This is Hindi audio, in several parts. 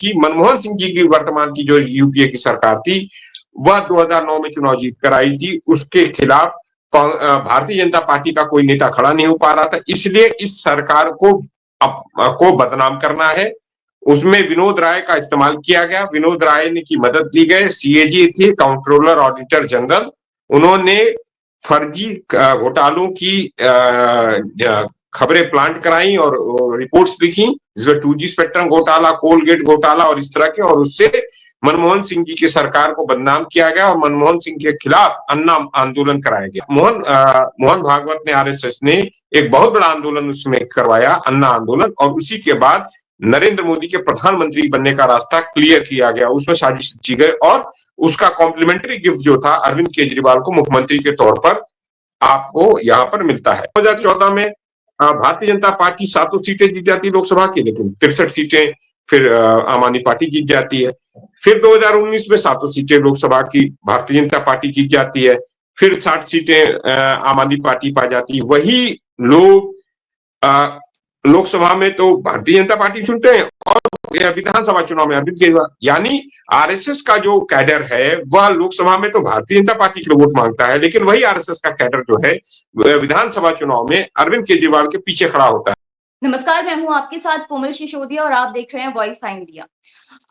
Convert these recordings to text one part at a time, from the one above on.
कि मनमोहन सिंह जी की वर्तमान की जो यूपीए की सरकार थी, वह 2009 में चुनाव जीत कर आई थी। उसके खिलाफ भारतीय जनता पार्टी का कोई नेता खड़ा नहीं हो पा रहा था। इसलिए इस सरकार को बदनाम करना है। उसमें विनोद राय का इस्तेमाल किया गया। विनोद राय ने की मदद ली गई। सीएजी थे, कंट्रोलर ऑडिटर जनरल। उन्होंने फर्जी घोटालों की खबरें प्लांट कराई और रिपोर्ट्स लिखी, जिसमें 2G स्पेक्ट्रम घोटाला, कोलगेट घोटाला और इस तरह के, और उससे मनमोहन सिंह जी की सरकार को बदनाम किया गया और मनमोहन सिंह के खिलाफ अन्ना आंदोलन कराया गया। मोहन भागवत ने, आरएसएस ने एक बहुत बड़ा आंदोलन उसमें करवाया, अन्ना आंदोलन, और उसी के बाद नरेंद्र मोदी के प्रधानमंत्री बनने का रास्ता क्लियर किया गया। उसमें साजिश की गई और उसका कॉम्प्लीमेंट्री गिफ्ट जो था अरविंद केजरीवाल को मुख्यमंत्री के तौर पर आपको यहाँ पर मिलता है। 2014 में भारतीय जनता पार्टी 7 सीटें जीत जाती है लोकसभा की, लेकिन 63 सीटें फिर आम आदमी पार्टी जीत जाती है। फिर 2019 में 7 सीटें लोकसभा की भारतीय जनता पार्टी जीत जाती है। फिर 60 सीटें आम आदमी पार्टी पा जाती है। वही लोग लोकसभा में तो भारतीय जनता पार्टी चुनते हैं और विधानसभा चुनाव में अरविंद केजरीवाल, यानी आरएसएस का जो कैडर है वह लोकसभा में तो भारतीय जनता पार्टी के लिए वोट मांगता है, लेकिन वही आरएसएस का कैडर जो है विधानसभा चुनाव में अरविंद केजरीवाल के पीछे खड़ा होता है। नमस्कार, मैं हूं आपके साथ कोमल सिसोदिया और आप देख रहे हैं वॉइस इंडिया।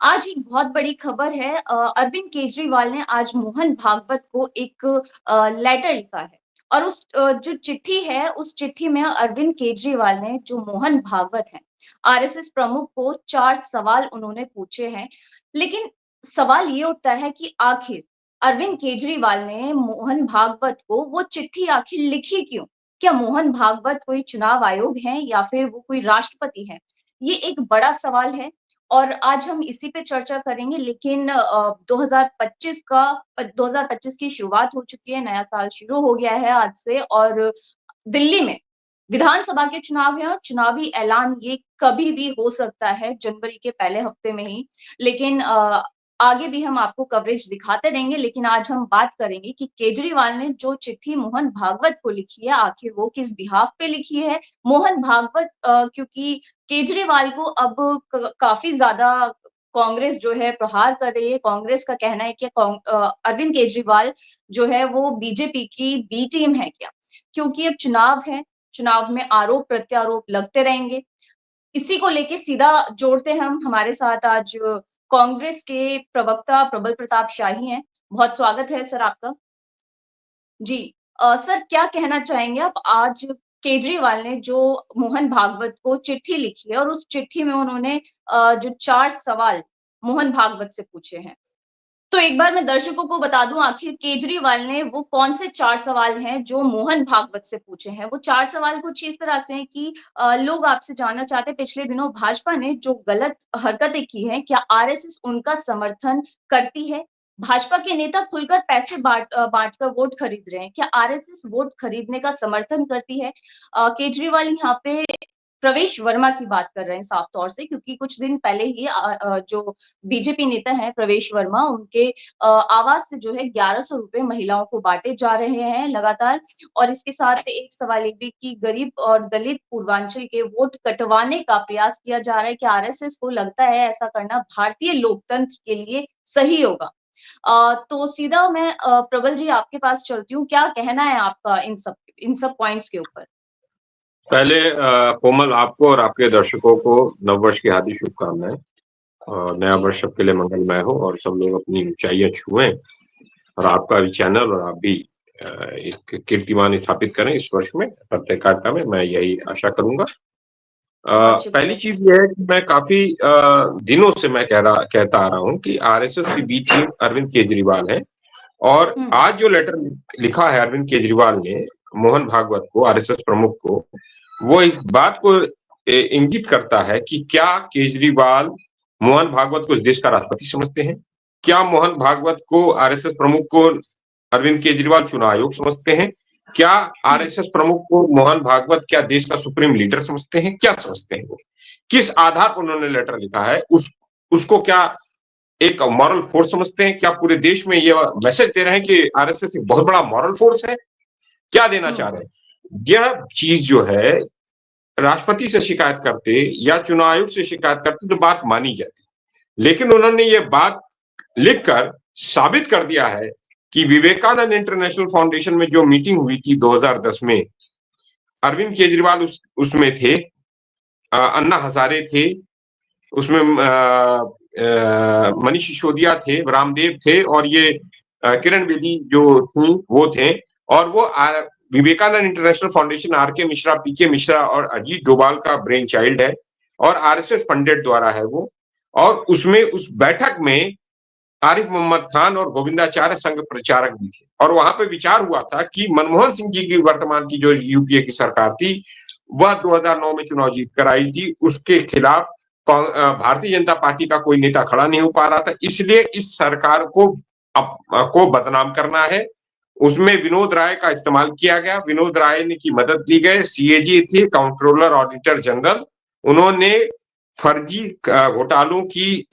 आज एक बहुत बड़ी खबर है। अरविंद केजरीवाल ने आज मोहन भागवत को एक लेटर लिखा है और उस जो चिट्ठी है, उस चिट्ठी में अरविंद केजरीवाल ने, जो मोहन भागवत हैं, आरएसएस प्रमुख को 4 सवाल उन्होंने पूछे हैं। लेकिन सवाल ये उठता है कि आखिर अरविंद केजरीवाल ने मोहन भागवत को वो चिट्ठी आखिर लिखी क्यों? क्या मोहन भागवत कोई चुनाव आयोग हैं या फिर वो कोई राष्ट्रपति हैं? ये एक बड़ा सवाल है और आज हम इसी पे चर्चा करेंगे। लेकिन 2025 की शुरुआत हो चुकी है, नया साल शुरू हो गया है आज से और दिल्ली में विधानसभा के चुनाव हैं और चुनावी ऐलान ये कभी भी हो सकता है, जनवरी के पहले हफ्ते में ही। लेकिन आगे भी हम आपको कवरेज दिखाते रहेंगे। लेकिन आज हम बात करेंगे कि केजरीवाल ने जो चिट्ठी मोहन भागवत को लिखी है, आखिर वो किस बिहाफ पे लिखी है। मोहन भागवत क्योंकि केजरीवाल को अब काफी ज्यादा कांग्रेस जो है प्रहार कर रही है। कांग्रेस का कहना है कि अरविंद केजरीवाल जो है वो बीजेपी की बी टीम है क्या? क्योंकि अब चुनाव है, चुनाव में आरोप प्रत्यारोप लगते रहेंगे। इसी को लेके सीधा जोड़ते हैं हम। हमारे साथ आज कांग्रेस के प्रवक्ता प्रबल प्रताप शाही हैं। बहुत स्वागत है सर आपका। जी सर, क्या कहना चाहेंगे आप? आज केजरीवाल ने जो मोहन भागवत को चिट्ठी लिखी है और उस चिट्ठी में उन्होंने जो 4 सवाल मोहन भागवत से पूछे हैं। तो एक बार मैं दर्शकों को बता दूं, आखिर केजरीवाल ने वो कौन से 4 सवाल हैं जो मोहन भागवत से पूछे हैं। वो 4 सवाल कुछ इस तरह से हैं कि लोग आपसे जानना चाहते हैं, पिछले दिनों भाजपा ने जो गलत हरकतें की हैं, क्या आरएसएस उनका समर्थन करती है? भाजपा के नेता खुलकर पैसे बांटकर वोट खरीद रहे हैं, क्या आरएसएस वोट खरीदने का समर्थन करती है? केजरीवाल यहाँ पे प्रवेश वर्मा की बात कर रहे हैं साफ तौर से, क्योंकि कुछ दिन पहले ही जो बीजेपी नेता हैं प्रवेश वर्मा, उनके आवास से जो है 1100 रुपए महिलाओं को बांटे जा रहे हैं लगातार। और इसके साथ एक सवाल ये भी कि गरीब और दलित पूर्वांचल के वोट कटवाने का प्रयास किया जा रहा है कि आरएसएस को लगता है ऐसा करना भारतीय लोकतंत्र के लिए सही होगा। तो सीधा मैं प्रबल जी आपके पास चलती हूँ। क्या कहना है आपका इन सब पॉइंट्स के ऊपर? पहले कोमल, आपको और आपके दर्शकों को नववर्ष की हार्दिक शुभकामनाएं। नया वर्ष सबके लिए मंगलमय हो और सब लोग अपनी ऊंचाइयां छुएं और आपका भी चैनल और आप भी एक कीर्तिमान स्थापित करें इस वर्ष में, पत्रकारिता में। मैं यही आशा करूंगा। पहली चीज ये है कि मैं काफी दिनों से मैं कहता आ रहा हूं कि आरएसएस की बी टीम अरविंद केजरीवाल है और आज जो लेटर लिखा है अरविंद केजरीवाल ने मोहन भागवत को, आरएसएस प्रमुख को, वो एक बात को इंगित करता है कि क्या केजरीवाल मोहन भागवत को इस देश का राष्ट्रपति समझते हैं? क्या मोहन भागवत को, आरएसएस प्रमुख को अरविंद केजरीवाल चुनाव आयोग समझते हैं? क्या आरएसएस प्रमुख को मोहन भागवत क्या देश का सुप्रीम लीडर समझते हैं? क्या समझते हैं वो? किस आधार पर उन्होंने लेटर लिखा है? उसको क्या एक मॉरल फोर्स समझते हैं? क्या पूरे देश में ये मैसेज दे रहे हैं कि आरएसएस एक बहुत बड़ा मॉरल फोर्स है? क्या देना चाह रहे हैं? यह चीज जो है, राष्ट्रपति से शिकायत करते या चुनाव आयोग से शिकायत करते तो बात मानी जाती, लेकिन उन्होंने ये बात लिखकर साबित कर दिया है कि विवेकानंद इंटरनेशनल फाउंडेशन में जो मीटिंग हुई थी 2010 में, अरविंद केजरीवाल उसमें थे, अन्ना हजारे थे, उसमें मनीष सिसोदिया थे, रामदेव थे और ये किरण बेदी जो थी वो थे। और वो विवेकानंद इंटरनेशनल फाउंडेशन आर के मिश्रा, पी के मिश्रा और अजीत डोभाल का ब्रेन चाइल्ड है और आरएसएस फंडेड द्वारा है वो। और उसमें उस बैठक में आरिफ मोहम्मद खान और गोविंदाचार्य संघ प्रचारक भी थे और वहां पे विचार हुआ था कि मनमोहन सिंह जी की वर्तमान की जो यूपीए की सरकार थी वह 2009 में चुनाव जीत कर आई थी, उसके खिलाफ भारतीय जनता पार्टी का कोई नेता खड़ा नहीं हो पा रहा था, इसलिए इस सरकार को बदनाम करना है। उसमें विनोद राय का इस्तेमाल किया गया, विनोद राय ने की मदद ली गई, सीएजी थे, कंट्रोलर ऑडिटर जनरल, उन्होंने फर्जी घोटालों की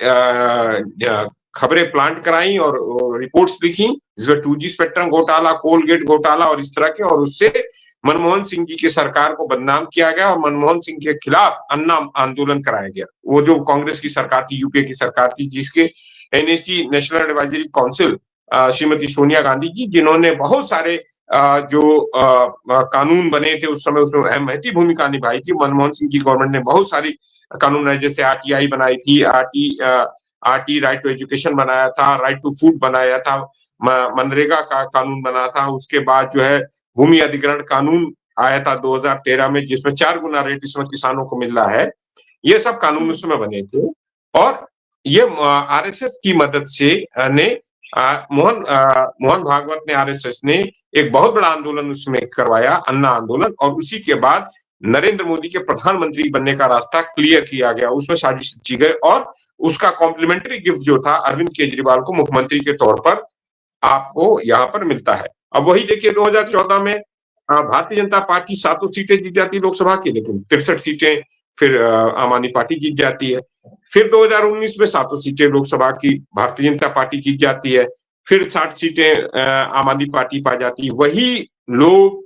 खबरें प्लांट कराई और रिपोर्ट्स लिखी, जिसमें 2G स्पेक्ट्रम घोटाला, कोलगेट घोटाला और इस तरह के, और उससे मनमोहन सिंह जी की सरकार को बदनाम किया गया और मनमोहन सिंह के खिलाफ अन्ना आंदोलन कराया गया। वो जो कांग्रेस की सरकार थी, यूपीए की सरकार थी, जिसके NAC national advisory council Shrimati Sonia Gandhi ji, जिन्होंने बहुत सारे जो कानून बने थे उस समय, उसमें अहम भूमिका निभाई थी। मनमोहन सिंह की गवर्नमेंट ने बहुत सारी कानून है, जैसे आरटीआई बनाई थी, आरटी राइट टू एजुकेशन बनाया था, राइट टू फूड बनाया था, मनरेगा का कानून बना था, उसके बाद जो है भूमि अधिग्रहण कानून आया था 2013 में, जिसमें 4 गुना रेट इस वक्त किसानों को मिल रहा है। ये सब कानून उसमें बने थे और ये आरएसएस की मदद से ने मोहन भागवत ने, आरएसएस ने एक बहुत बड़ा आंदोलन उसमें करवाया, अन्ना आंदोलन, और उसी के बाद नरेंद्र मोदी के प्रधानमंत्री बनने का रास्ता क्लियर किया गया, उसमें साजिश की गई और उसका कॉम्प्लीमेंट्री गिफ्ट जो था अरविंद केजरीवाल को मुख्यमंत्री के तौर पर आपको यहाँ पर मिलता है। अब वही देखिए 2014 में भारतीय जनता पार्टी 7 सीटें जीत जाती लोकसभा की, लेकिन 63 सीटें फिर आम आदमी पार्टी जीत जाती है। फिर 2019 में 7 सीटें लोकसभा की भारतीय जनता पार्टी जीत जाती है, फिर 60 सीटें आम आदमी पार्टी पा जाती है। वही लोग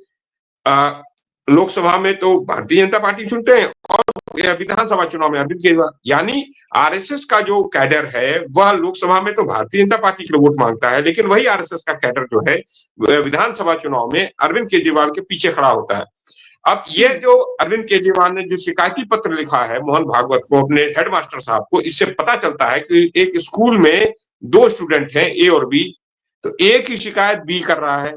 लोकसभा में तो भारतीय जनता पार्टी चुनते हैं और विधानसभा चुनाव में अरविंद केजरीवाल, यानी आरएसएस का जो कैडर है वह लोकसभा में तो भारतीय जनता पार्टी के लिए वोट मांगता है, लेकिन वही आरएसएस का कैडर जो है विधानसभा चुनाव में अरविंद केजरीवाल के पीछे खड़ा होता है। अब ये जो अरविंद केजरीवाल ने जो शिकायती पत्र लिखा है मोहन भागवत को, अपने हेडमास्टर साहब को, इससे पता चलता है कि एक स्कूल में 2 स्टूडेंट हैं, ए और बी, तो ए की शिकायत बी कर रहा है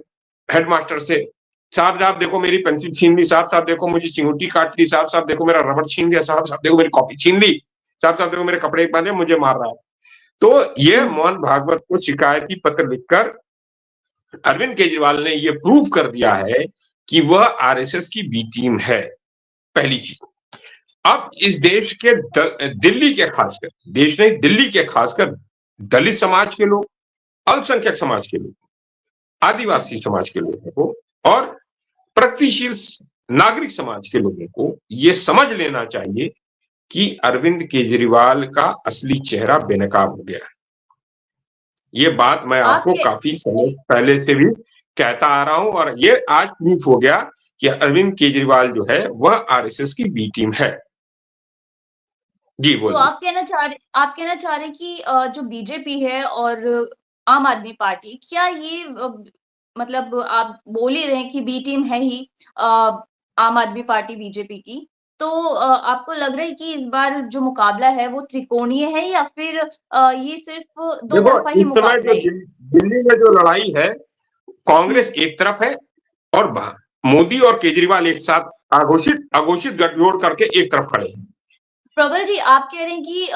हेडमास्टर से, साहब साहब देखो मेरी पेंसिल छीन ली, साहब साहब देखो मुझे चिंगूटी काट ली, साहब साहब देखो मेरा रबड़ छीन लिया, साहब साहब देखो मेरी कॉपी छीन ली, साहब साहब देखो मेरे कपड़े बांधे, मुझे मार रहा है। तो ये मोहन भागवत को शिकायती पत्र लिखकर अरविंद केजरीवाल ने ये प्रूव कर दिया है कि वह आरएसएस की बी टीम है, पहली चीज। अब इस देश के दिल्ली के खासकर, देश नहीं दिल्ली के खासकर दलित समाज के लोग, अल्पसंख्यक समाज के लोग, आदिवासी समाज के लोगों को और प्रगतिशील नागरिक समाज के लोगों को ये समझ लेना चाहिए कि अरविंद केजरीवाल का असली चेहरा बेनकाब हो गया है। ये बात मैं आपको काफी समय पहले से भी कहता आ रहा हूं और ये आज प्रूफ हो गया कि अरविंद केजरीवाल जो है वह आरएसएस की बी टीम है। जी तो बोलिए। आप कहना चाह रहे कि जो बीजेपी है और आम आदमी पार्टी, क्या ये मतलब आप बोल ही रहे हैं कि बी टीम है ही आम आदमी पार्टी बीजेपी की, तो आपको लग रहा है कि इस बार जो मुकाबला है वो त्रिकोणीय है या फिर ये सिर्फ दो देखो तरफा ही इस समय मुकाबला जो है? दिल्ली में जो लड़ाई है, कांग्रेस एक तरफ है और मोदी और केजरीवाल एक साथ अघोषित गठजोड़ करके एक तरफ खड़े हैं। प्रबल जी, आप कह रहे हैं कि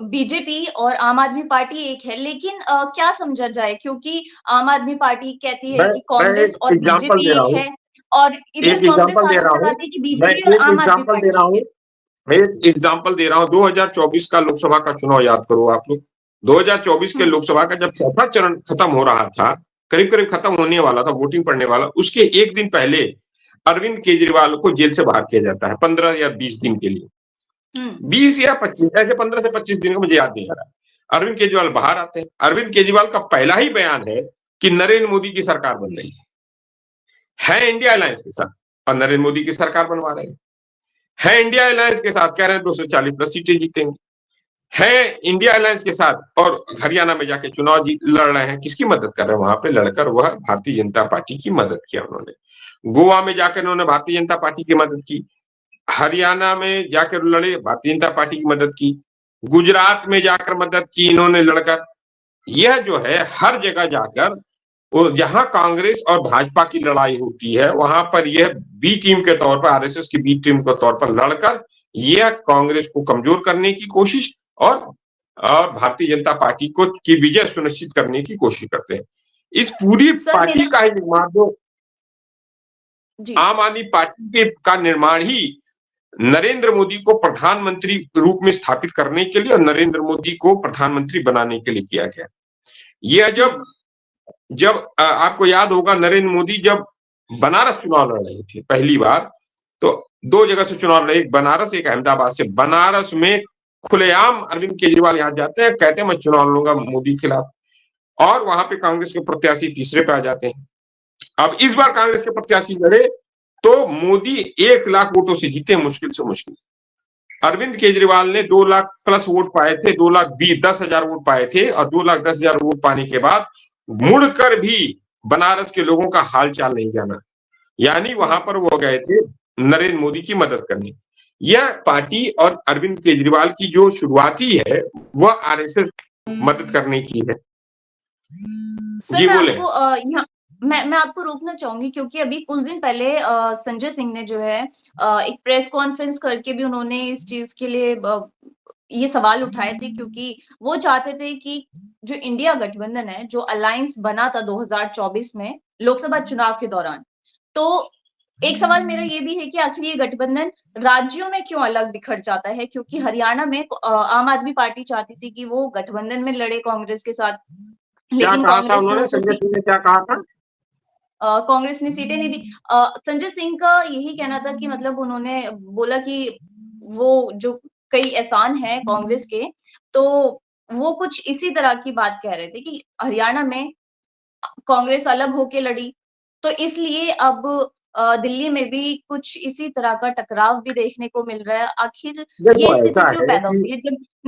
बीजेपी और आम आदमी पार्टी एक है, लेकिन क्या समझा जाए? क्योंकि आम आदमी पार्टी कहती है कि मैं कांग्रेस एक और एग्जांपल दे बीजेपी रहा एक हूँ, है और इधर एक कांग्रेस एग्जांपल दे आरोप रहा हूँ, लगाती है कि मैं बीजेपी और एक आम आदमी एग्जांपल दे पार्टी रहा एक हूँ, है। मैं एक एग्जांपल दे रहा हूँ। 2024 का लोकसभा का चुनाव याद करो आप लोग। 2024 के हुँ, लोकसभा का जब चौथा चरण खत्म हो रहा था, करीब करीब खत्म होने वाला था, वोटिंग पड़ने वाला, उसके एक दिन पहले अरविंद केजरीवाल को जेल से बाहर किया जाता है 15 या 20 दिन के लिए। हुँ। 20 या 25, ऐसे 15 से 25 दिन का मुझे याद नहीं आ रहा। अरविंद केजरीवाल बाहर आते हैं। अरविंद केजरीवाल का पहला ही बयान है कि नरेंद्र मोदी की सरकार बन रही है इंडिया अलायंस के साथ, और नरेंद्र मोदी की सरकार बनवा रहे हैं। है इंडिया अलायंस के साथ, कह रहे हैं 240 प्लस सीटें जीतेंगे। है इंडिया अलायंस के साथ और हरियाणा में जाके चुनाव जीत लड़ रहे हैं, किसकी मदद कर रहे हैं? वहां पे लड़कर वह भारतीय जनता पार्टी की मदद किया उन्होंने। गोवा में जाकर उन्होंने भारतीय जनता पार्टी की मदद की, हरियाणा में जाकर लड़े, भारतीय जनता पार्टी की मदद की, गुजरात में जाकर मदद की इन्होंने लड़कर। यह जो है हर जगह जाकर और जहां कांग्रेस और भाजपा की लड़ाई होती है, वहां पर यह बी टीम के तौर पर, आरएसएस की बी टीम के तौर पर लड़कर यह कांग्रेस को कमजोर करने की कोशिश और भारतीय जनता पार्टी को की विजय सुनिश्चित करने की कोशिश करते हैं। इस पूरी सर पार्टी मेरा का ही निर्माण जो जी। आम आदमी पार्टी के का निर्माण ही नरेंद्र मोदी को प्रधानमंत्री रूप में स्थापित करने के लिए और नरेंद्र मोदी को प्रधानमंत्री बनाने के लिए किया गया। यह जब हुँ, जब आपको याद होगा नरेंद्र मोदी जब बनारस चुनाव लड़ रहे थे पहली बार, तो 2 जगह से चुनाव लड़े, एक बनारस, एक अहमदाबाद से। बनारस में खुलेआम अरविंद केजरीवाल यहाँ जाते हैं, कहते हैं मैं चुनाव लड़ूंगा मोदी के खिलाफ, और वहां पे कांग्रेस के प्रत्याशी तीसरे पे आ जाते हैं। अब इस बार कांग्रेस के प्रत्याशी लड़े तो मोदी 1 लाख वोटों से जीते, मुश्किल से मुश्किल। अरविंद केजरीवाल ने 2 लाख प्लस वोट पाए थे, 2 लाख 10,000 वोट पाए थे, और 2 लाख 10,000 वोट पाने के बाद मुड़कर भी बनारस के लोगों का हाल चाल नहीं जाना, यानी वहां हुँ, पर वो गए थे नरेंद्र मोदी की मदद करने। यह पार्टी और अरविंद केजरीवाल की जो शुरुआती है वह आरएसएस मदद करने की है। सर जी मैं बोले। आपको यहाँ मैं आपको रोकना चाहूँगी क्योंकि अभी कुछ दिन पहले संजय सिंह ने जो है एक प्रेस कॉन्फ्रेंस करके भी उन्होंने इस चीज़ के लिए ये सवाल उठाए थे क्योंकि वो चाहते थे कि जो इंडिया गठबंधन है, जो अलायंस बना था 2024 में लोकसभा चुनाव के दौरान, तो एक सवाल मेरा ये भी है कि आखिर ये गठबंधन राज्यों में क्यों अलग बिखर जाता है? क्योंकि हरियाणा में आम आदमी पार्टी चाहती थी कि वो गठबंधन में लड़े कांग्रेस के साथ, क्या लेकिन कहा था कांग्रेस ने उन्होंने, उसको संजय सिंह ने क्या कहा था? कांग्रेस ने सीटें नहीं दी। संजय सिंह का यही कहना था कि मतलब उन्होंने बोला कि वो जो कई एहसान हैं कांग्रेस के, तो वो कुछ इसी तरह की बात कह रहे थे कि हरियाणा में कांग्रेस अलग होके लड़ी, तो इसलिए अब दिल्ली में भी कुछ इसी तरह का टकराव भी देखने को मिल रहा है। आखिर ये देखो स्थिति ऐसा क्यों है पैदा कि होती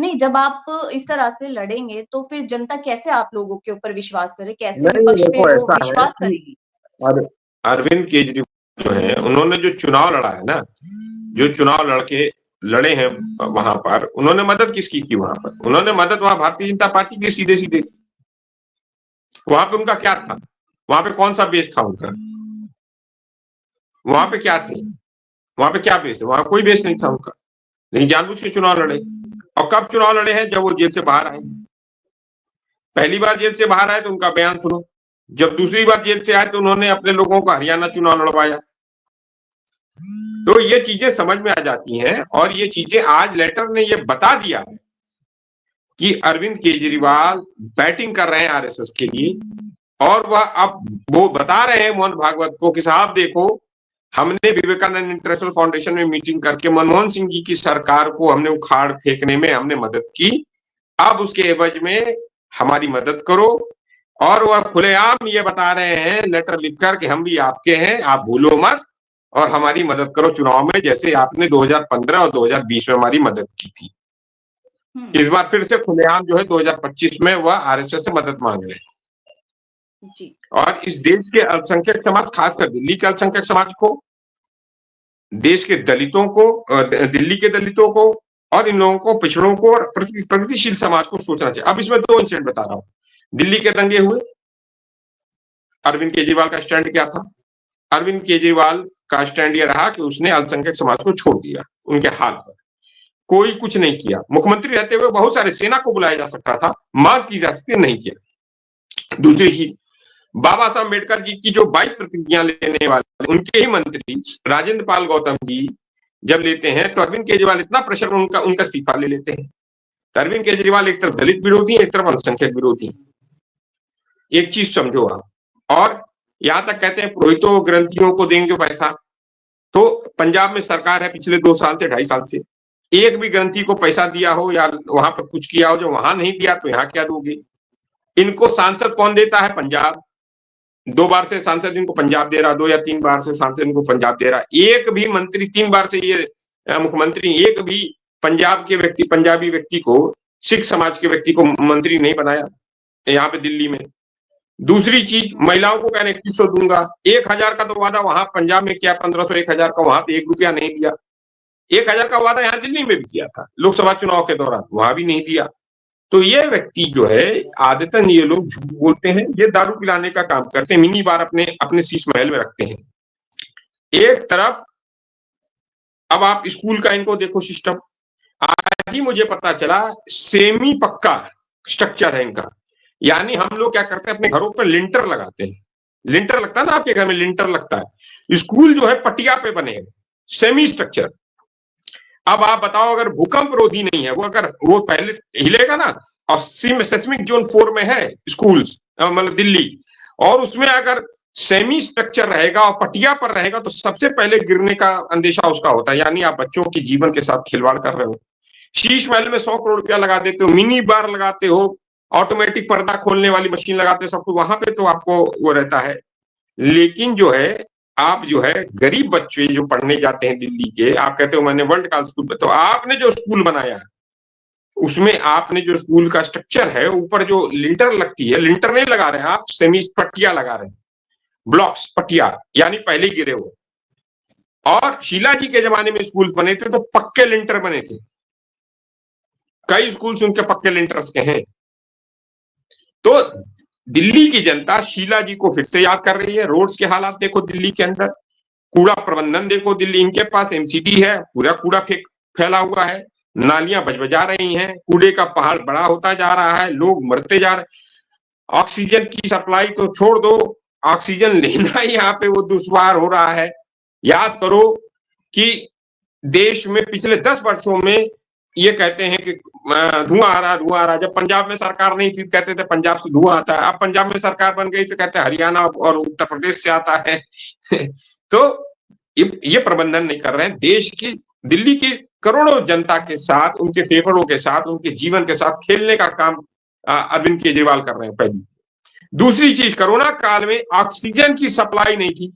है? जब आप इस तरह से लड़ेंगे, तो फिर जनता कैसे आप लोगों के ऊपर विश्वास करे? कैसे नहीं, विपक्ष पे देखो वो ऐसा है विश्वास कि करेगी? अर अरविंद केजरीवाल जो है उन्होंने जो चुनाव लड़ा है ना, जो चुनाव लड़े हैं वहां पर, उन्होंने मदद किसकी की वहां पर? उन्होंने मदद वहां भारतीय जनता पार्टी की सीधे सीधे। वहां पे उनका क्या था? वहां पे कौन सा बेस था उनका? वहां पे क्या थे? वहां पे क्या बेस है? वहां कोई बेस नहीं था उनका, लेकिन जानबूझ के चुनाव लड़े। और कब चुनाव लड़े हैं? जब वो जेल से बाहर आए। पहली बार जेल से बाहर आए तो उनका बयान सुनो, जब दूसरी बार जेल से आए तो उन्होंने अपने लोगों को हरियाणा चुनाव लड़वाया। तो ये चीजें समझ में आ जाती हैं, और ये चीजें आज लेटर ने ये बता दिया है कि अरविंद केजरीवाल बैटिंग कर रहे हैं आरएसएस के लिए, और वह अब वो बता रहे हैं मोहन भागवत को कि साहब देखो, हमने विवेकानंद इंटरनेशनल फाउंडेशन में मीटिंग करके मनमोहन सिंह जी की सरकार को हमने उखाड़ फेंकने में हमने मदद की, अब उसके एवज में हमारी मदद करो। और वह खुलेआम ये बता रहे हैं लेटर लिखकर कि हम भी आपके हैं, आप भूलो मत, और हमारी मदद करो चुनाव में, जैसे आपने 2015 और 2020 में हमारी मदद की थी। हुँ, इस बार फिर से खुलेआम जो है 2025 में वह आरएसएस से मदद मांग रहे हैं। जी। और इस देश के अल्पसंख्यक समाज, खासकर दिल्ली के अल्पसंख्यक समाज को, देश के दलितों को, दिल्ली के दलितों को, और इन लोगों को, पिछड़ों को, और प्रगतिशील समाज को सोचना चाहिए। अब इसमें 2 इंसिडेंट बता रहा हूं। दिल्ली के दंगे हुए, अरविंद केजरीवाल का स्टैंड क्या था? अरविंद केजरीवाल का स्टैंड ये रहा कि उसने अल्पसंख्यक समाज को छोड़ दिया उनके हाल पर, कोई कुछ नहीं किया। मुख्यमंत्री रहते हुए बहुत सारे सेना को बुलाया जा सकता था, मांग की जा सकती, नहीं किया। दूसरी चीज, बाबा साहब अम्बेडकर जी की जो 22 प्रतिज्ञा लेने वाले उनके ही मंत्री राजेंद्र पाल गौतम जी जब लेते हैं, तो अरविंद केजरीवाल इतना प्रेशर उनका उनका इस्तीफा ले लेते हैं। तो अरविंद केजरीवाल एक तरफ दलित विरोधी, एक तरफ अल्पसंख्यक विरोधी। एक चीज समझो आप। और यहां तक कहते हैं पुरोहितों ग्रंथियों को देंगे पैसा, तो पंजाब में सरकार है पिछले 2 साल से, 2.5 साल से, एक भी ग्रंथी को पैसा दिया हो या वहां पर कुछ किया हो, जो वहां नहीं दिया तो यहाँ क्या दोगे? इनको सांसद कौन देता है? पंजाब। 2 बार से सांसद इनको पंजाब दे रहा, 2 या 3 बार से सांसद इनको पंजाब दे रहा। एक भी मंत्री, 3 बार से ये मुख्यमंत्री, एक भी पंजाबी व्यक्ति को सिख समाज के व्यक्ति को मंत्री नहीं बनाया यहाँ पे दिल्ली में। दूसरी चीज, महिलाओं को कहने 2100 दूंगा, 1000 का तो वादा वहां पंजाब में किया, 1500 1000 का, वहां तो 1 रुपया नहीं दिया। 1000 का वादा यहाँ दिल्ली में भी किया था लोकसभा चुनाव के दौरान, वहां भी नहीं दिया। तो ये व्यक्ति जो है, आदतन ये लोग झूठ बोलते हैं, ये दारू पिलाने का काम करते हैं, मिनी बार अपने अपने शीश महल में रखते हैं। एक तरफ अब आप स्कूल का इनको देखो सिस्टम, आज ही मुझे पता चला सेमी पक्का स्ट्रक्चर है इनका। यानी हम लोग क्या करते हैं, अपने घरों पर लिंटर लगाते हैं, लिंटर लगता है ना, आपके घर में लिंटर लगता है, स्कूल जो है पटिया पे बने हैं, सेमी स्ट्रक्चर। अब आप बताओ, अगर भूकंप रोधी नहीं है वो, अगर वो पहले हिलेगा ना, और सेस्मिक जोन 4 में है स्कूल्स, मतलब दिल्ली, और उसमें अगर सेमी स्ट्रक्चर रहेगा और पटिया पर रहेगा तो सबसे पहले गिरने का अंदेशा उसका होता है। यानी आप बच्चों के जीवन के साथ खिलवाड़ कर रहे हो। शीश महल में 100 करोड़ रुपया लगा देते हो, मिनी बार लगाते हो, ऑटोमेटिक पर्दा खोलने वाली मशीन लगाते हो, सब कुछ वहां पे तो आपको वो रहता है। लेकिन जो है, आप जो है गरीब बच्चे जो पढ़ने जाते हैं दिल्ली के, आप कहते हो मैंने वर्ल्ड का स्कूल, तो आपने जो स्कूल बनाया उसमें आपने जो स्कूल का स्ट्रक्चर है, ऊपर जो लिंटर लगती है, लिंटर नहीं लगा रहे हैं आप, सेमी पट्टिया लगा रहे हैं, ब्लॉक्स पट्टिया, यानी पहले गिरे हुए। और शीला जी के जमाने में स्कूल बने थे तो पक्के लिंटर बने थे, कई स्कूल उनके पक्के लिंटर्स के हैं। तो दिल्ली की जनता शीला जी को फिर से याद कर रही है। रोड्स के हालात देखो दिल्ली के अंदर, कूड़ा प्रबंधन देखो दिल्ली, इनके पास एमसीडी है, पूरा कूड़ा फैला हुआ है, नालियां बजबजा रही हैं, कूड़े का पहाड़ बड़ा होता जा रहा है, लोग मरते जा रहे। ऑक्सीजन की सप्लाई तो छोड़ दो, ऑक्सीजन लेना ही यहाँ पे वो दुश्वार हो रहा है। याद करो कि देश में पिछले 10 वर्षों में ये कहते हैं कि धुआं आ रहा, धुआं आ रहा। जब पंजाब में सरकार नहीं थी कहते थे पंजाब से धुआं आता है, अब पंजाब में सरकार बन गई तो कहते हैं हरियाणा और उत्तर प्रदेश से आता है। तो ये प्रबंधन नहीं कर रहे हैं। देश की, दिल्ली की करोड़ों जनता के साथ, उनके फेफड़ों के साथ, उनके जीवन के साथ खेलने का काम अरविंद केजरीवाल कर रहे हैं। पहली दूसरी चीज, कोरोना काल में ऑक्सीजन की सप्लाई नहीं थी,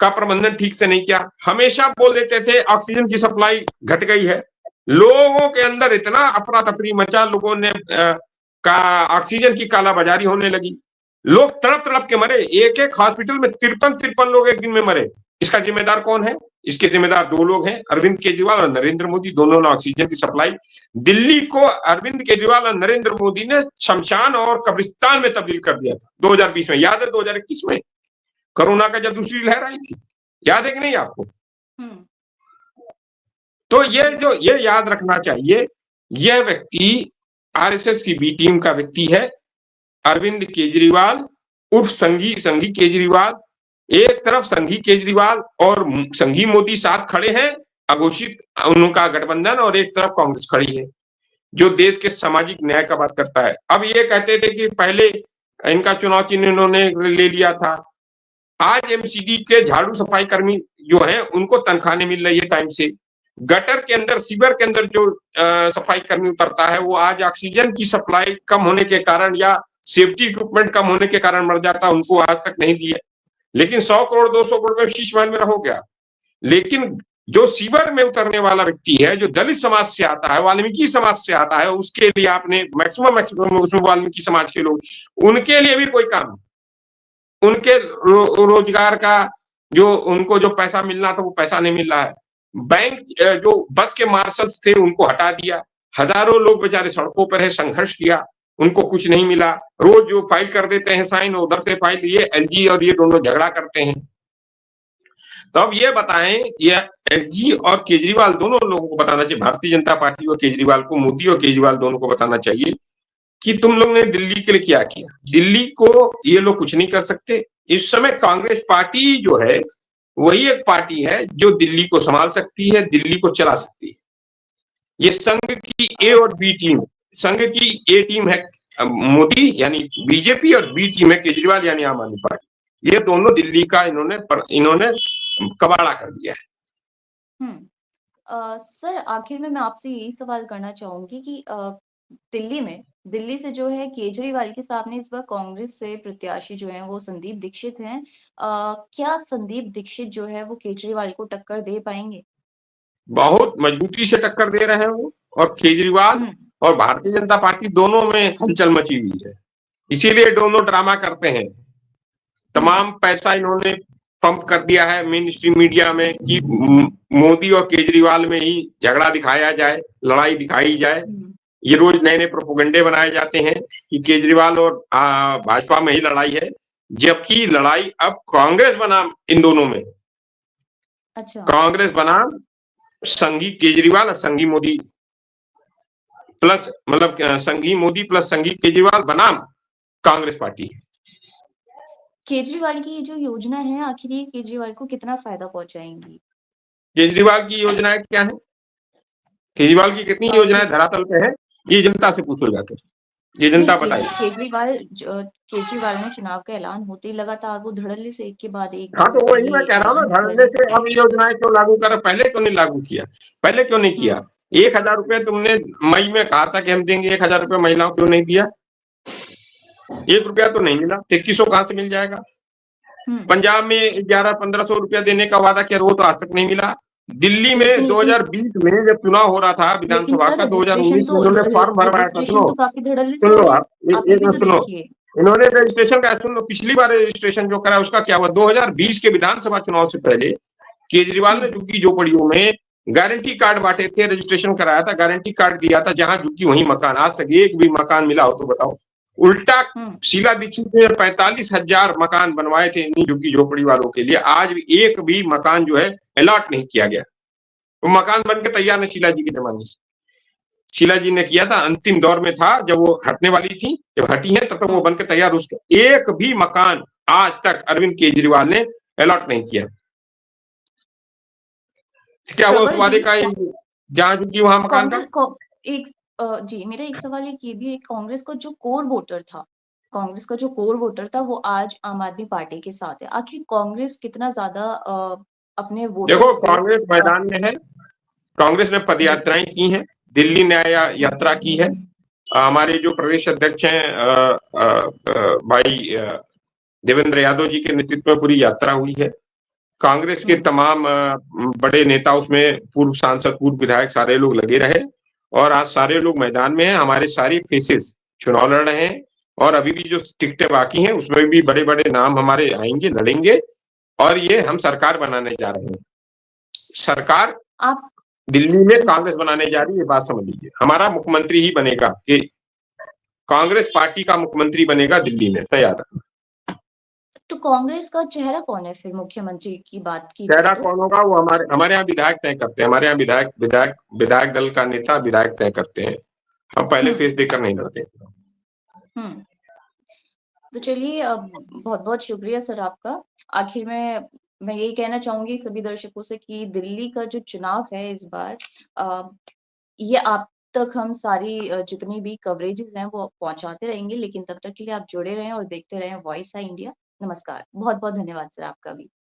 का प्रबंधन ठीक से नहीं किया। हमेशा बोल देते थे ऑक्सीजन की सप्लाई घट गई है, लोगों के अंदर इतना अफरा तफरी मचा, लोगों ने का ऑक्सीजन की कालाबाजारी होने लगी, लोग तड़प तड़प के मरे। एक एक हॉस्पिटल में 53 लोग एक दिन में मरे। इसका जिम्मेदार कौन है? इसके जिम्मेदार 2 लोग हैं, अरविंद केजरीवाल और नरेंद्र मोदी। दोनों ने ऑक्सीजन की सप्लाई दिल्ली को, अरविंद केजरीवाल और नरेंद्र मोदी ने शमशान और कब्रिस्तान में तब्दील कर दिया था 2020 में। याद है 2021 में कोरोना का जब दूसरी लहर आई थी, याद है कि नहीं आपको? तो ये याद रखना चाहिए, यह व्यक्ति आरएसएस की बी टीम का व्यक्ति है, अरविंद केजरीवाल उर्फ संघी केजरीवाल। एक तरफ संघी केजरीवाल और संघी मोदी साथ खड़े हैं, अघोषित उनका गठबंधन, और एक तरफ कांग्रेस खड़ी है जो देश के सामाजिक न्याय का बात करता है। अब ये कहते थे कि पहले इनका चुनाव चिन्ह इन्होंने ले लिया था, आज एमसीडी के झाड़ू सफाई कर्मी जो हैं उनको तनख्वाह नहीं मिल रही है टाइम से। गटर के अंदर, सीवर के अंदर जो सफाई कर्मी उतरता है वो आज ऑक्सीजन की सप्लाई कम होने के कारण या सेफ्टी इक्विपमेंट कम होने के कारण मर जाता, उनको आज तक नहीं दिए। लेकिन 100 करोड़ 200 करोड़ में शीश महल में हो गया। लेकिन जो सीवर में उतरने वाला व्यक्ति है, जो दलित समाज से आता है, वाल्मीकि समाज से आता है, उसके लिए आपने मैक्सिमम उसमें वाल्मीकि समाज के लोग, उनके लिए भी कोई काम, उनके रोजगार का जो उनको जो पैसा मिलना था वो पैसा नहीं मिल रहा है। बैंक जो बस के मार्शल्स थे उनको हटा दिया, हजारों लोग बेचारे सड़कों पर है, संघर्ष किया, उनको कुछ नहीं मिला। रोज जो फाइल कर देते हैं साइन, उधर से फाइल, ये एलजी और ये दोनों झगड़ा करते हैं। तो अब ये बताएं, ये एलजी और केजरीवाल दोनों लोगों को बताना चाहिए, भारतीय जनता पार्टी और केजरीवाल को, मोदी और केजरीवाल दोनों को बताना चाहिए कि तुम लोग ने दिल्ली के लिए क्या किया। दिल्ली को ये लोग कुछ नहीं कर सकते। इस समय कांग्रेस पार्टी जो है वही एक पार्टी है जो दिल्ली को संभाल सकती है, दिल्ली को चला सकती है। ये संघ की ए और बी टीम, संघ की ए टीम है मोदी यानी बीजेपी, और बी टीम है केजरीवाल यानी आम आदमी पार्टी। ये दोनों दिल्ली का इन्होंने कबाड़ा कर दिया है। सर आखिर में मैं आपसे यही सवाल करना चाहूंगी कि दिल्ली से जो है केजरीवाल के सामने इस बार कांग्रेस से प्रत्याशी जो हैं वो संदीप दीक्षित हैं। क्या संदीप दीक्षित जो है वो केजरीवाल को टक्कर दे पाएंगे? बहुत मजबूती से टक्कर दे रहे हैं वो। और केजरीवाल हुँ, और भारतीय जनता पार्टी दोनों में हलचल मची हुई है। इसीलिए दोनों ड्रामा करते हैं। हुँ, तमाम पैसा इन्होंने पंप कर दिया है मेन स्ट्रीम मीडिया में कि मोदी और केजरीवाल में ही झगड़ा दिखाया जाए, लड़ाई दिखाई जाए। हुँ, ये रोज नए-नए प्रोपेगेंडे बनाए जाते हैं कि केजरीवाल और भाजपा में ही लड़ाई है, जबकि लड़ाई अब कांग्रेस बनाम इन दोनों में। अच्छा। कांग्रेस बनाम संघी केजरीवाल और संघी मोदी प्लस मतलब संघी मोदी प्लस संघी केजरीवाल बनाम कांग्रेस पार्टी। केजरीवाल की ये जो योजना है, आखिर ये केजरीवाल को कितना फ़ायदा पहुँचाएँगी? केजरीवाल की योजनाएँ क्या हैं? केजरीवाल की कितनी के योजनाएँ धरातल पे हैं, ये जनता से पूछो जाकर। ये नहीं जनता बताएगी। केजरीवाल ने चुनाव का ऐलान होते ही लगातार वो धड़ल्ले से एक के बाद एक हाँ, तो वही मैं ये कह रहा हूँ ना, ऐलान धड़ल्ले कर से अब ये योजनाएँ क्यों लागू कर पहले क्यों नहीं लागू किया? पहले क्यों नहीं किया? हुँ, 1000 रुपए तुमने मई में कहा था कि हम देंगे 1000 रुपए महिलाओं को क्यों नहीं दिया? ₹1 तो नहीं मिला, 2100 कहाँ से मिल जाएगा? हुँ। पंजाब में 1100-1500 रुपया देने का वादा किया, वो तो आज तक नहीं मिला। दिल्ली में लेकिन लेकिन 2020 में जब चुनाव हो रहा था लेकिन विधानसभा सर का 2019 में इन्होंने फॉर्म भरवाया था, रजिस्ट्रेशन तो काफ़ी धड़ल्ले से सुन हो लो गए। आप, आप एक ये एक भी मिनट तो सुनो। देखिए। इन्होंने रजिस्ट्रेशन का सुन लो, पिछली बार रजिस्ट्रेशन जो करा उसका क्या हुआ? 2020 के विधानसभा चुनाव से पहले केजरीवाल हुँ, ने झुग्गी-झोपड़ियों में गारंटी कार्ड बाँटे थे, रजिस्ट्रेशन कराया था, गारंटी कार्ड दिया था, जहाँ झुग्गी वहीं मकान। आज तक एक भी मकान मिला हो तो बताओ? उल्टा हुँ, शीला दीक्षित ने 45,000 मकान बनवाए थे इन्हीं झुग्गी-झोपड़ी वालों के लिए, आज भी एक भी मकान जो है अलॉट नहीं किया गया। वो मकान बन के तैयार है शीला जी के ज़माने से। शीला जी ने किया था, अंतिम दौर में था, जब वो हटने वाली थी, जब हटी हैं तब तक वो हुँ। बन के तैयार उसके एक भी मकान आज तक अरविंद केजरीवाल ने अलॉट नहीं किया। क्या हुआ उस प्रबल वादे जी, का जहाँ झुग्गी वहाँ मकान था? कांग्रेस को एक जी, मेरा एक सवाल एक ये भी है, कांग्रेस का जो कोर वोटर था वो आज आम आदमी पार्टी के साथ है। आखिर कांग्रेस कितना ज़्यादा अपने देखो वोटर्स को कांग्रेस मैदान में है, कांग्रेस ने जी। पदयात्राएं की हैं, दिल्ली न्याय यात्रा की है। हमारे जो प्रदेश अध्यक्ष हैं भाई देवेंद्र यादव जी के नेतृत्व में पूरी यात्रा हुई है। कांग्रेस के हुँ, तमाम बड़े नेता उसमें पूर्व सांसद, पूर्व विधायक सारे लोग लगे रहे और आज सारे लोग मैदान में हैं। हमारे सारे फेसेस चुनाव लड़ रहे हैं और अभी भी जो टिकटें बाकी हैं उसमें भी बड़े-बड़े नाम हमारे आएँगे, लड़ेंगे और ये हम सरकार बनाने जा रहे हैं। सरकार आप दिल्ली में जी। कांग्रेस बनाने जा रही है, ये बात समझ लीजिए। हमारा मुख्यमंत्री ही बनेगा कि कांग्रेस पार्टी का मुख्यमंत्री बनेगा दिल्ली में, तैयार रखना। तो कांग्रेस का चेहरा कौन है फिर मुख्यमंत्री की बात की जाए चेहरा तो? कौन होगा वो हमारे हमारे यहाँ विधायक तय करते हैं। हमारे यहाँ विधायक विधायक विधायक दल का नेता विधायक तय करते हैं। हम पहले हुँ, फेस देखकर नहीं लड़ते। हुँ। तो चलिए बहुत-बहुत शुक्रिया सर आपका। आखिर में मैं यही कहना चाहूँगी सभी दर्शकों से कि दिल्ली का जो चुनाव है इस बार अ, ये आप तक हम सारी जितनी भी कवरेजेज़ हैं वो पहुँचाते रहेंगे, लेकिन तब तक के लिए आप जुड़े रहें और देखते रहें वॉइस ऑफ इंडिया। नमस्कार। बहुत-बहुत धन्यवाद सर आपका भी।